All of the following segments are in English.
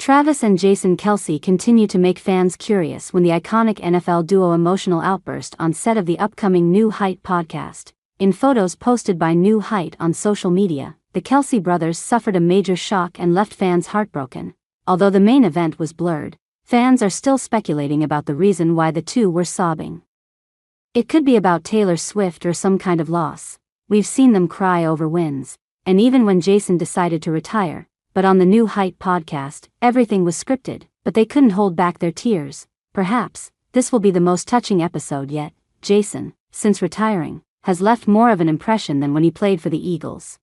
Travis and Jason Kelce continue to make fans curious when the iconic NFL duo emotional outburst on set of the upcoming New Height podcast. In photos posted by New Height on social media, the Kelce brothers suffered a major shock and left fans heartbroken. Although the main event was blurred, fans are still speculating about the reason why the two were sobbing. It could be about Taylor Swift or some kind of loss. We've seen them cry over wins, and even when Jason decided to retire. But on the New Height podcast, everything was scripted, but they couldn't hold back their tears. Perhaps, this will be the most touching episode yet. Jason, since retiring, has left more of an impression than when he played for the Eagles.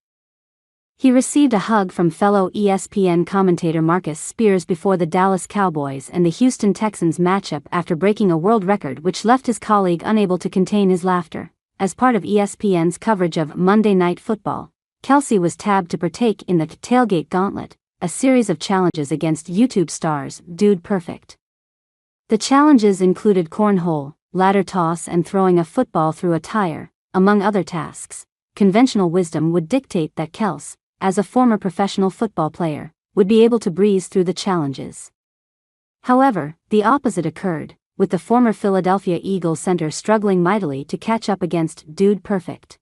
He received a hug from fellow ESPN commentator Marcus Spears before the Dallas Cowboys and the Houston Texans matchup after breaking a world record which left his colleague unable to contain his laughter. As part of ESPN's coverage of Monday Night Football, Kelce was tabbed to partake in the Tailgate Gauntlet, a series of challenges against YouTube stars Dude Perfect. The challenges included cornhole, ladder toss and throwing a football through a tire, among other tasks. Conventional wisdom would dictate that Kelce, as a former professional football player, would be able to breeze through the challenges. However, the opposite occurred, with the former Philadelphia Eagles center struggling mightily to catch up against Dude Perfect.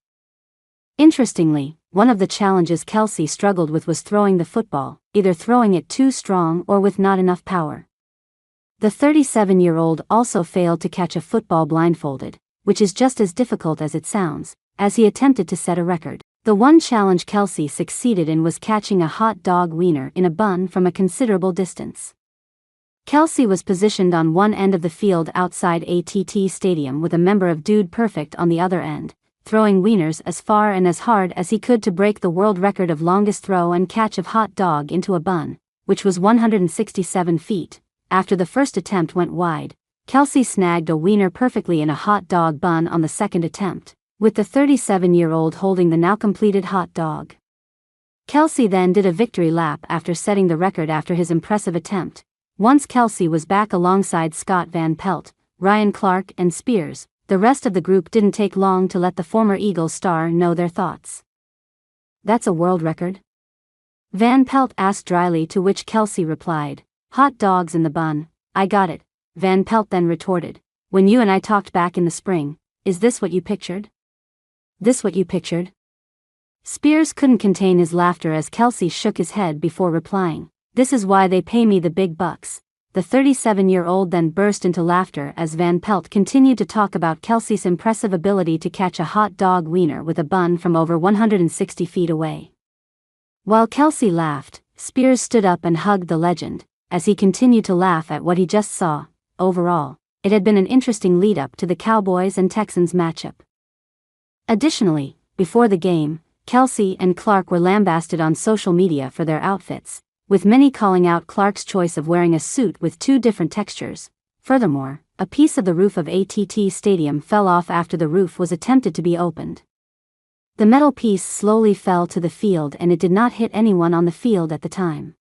Interestingly, one of the challenges Kelce struggled with was throwing the football, either throwing it too strong or with not enough power. The 37-year-old also failed to catch a football blindfolded, which is just as difficult as it sounds, as he attempted to set a record. The one challenge Kelce succeeded in was catching a hot dog wiener in a bun from a considerable distance. Kelce was positioned on one end of the field outside AT&T Stadium with a member of Dude Perfect on the other end, throwing wieners as far and as hard as he could to break the world record of longest throw and catch of hot dog into a bun, which was 167 feet. After the first attempt went wide, Kelce snagged a wiener perfectly in a hot dog bun on the second attempt, with the 37-year-old holding the now completed hot dog. Kelce then did a victory lap after setting the record after his impressive attempt. Once Kelce was back alongside Scott Van Pelt, Ryan Clark and Spears, the rest of the group didn't take long to let the former Eagles star know their thoughts. "That's a world record?" Van Pelt asked dryly, to which Kelce replied, "Hot dogs in the bun, I got it." Van Pelt then retorted, "When you and I talked back in the spring, is this what you pictured? This what you pictured?" Spears couldn't contain his laughter as Kelce shook his head before replying, "This is why they pay me the big bucks." The 37-year-old then burst into laughter as Van Pelt continued to talk about Kelce's impressive ability to catch a hot dog wiener with a bun from over 160 feet away. While Kelce laughed, Spears stood up and hugged the legend, as he continued to laugh at what he just saw. Overall, it had been an interesting lead-up to the Cowboys and Texans matchup. Additionally, before the game, Kelce and Clark were lambasted on social media for their outfits, with many calling out Clark's choice of wearing a suit with two different textures. Furthermore, a piece of the roof of AT&T Stadium fell off after the roof was attempted to be opened. The metal piece slowly fell to the field and it did not hit anyone on the field at the time.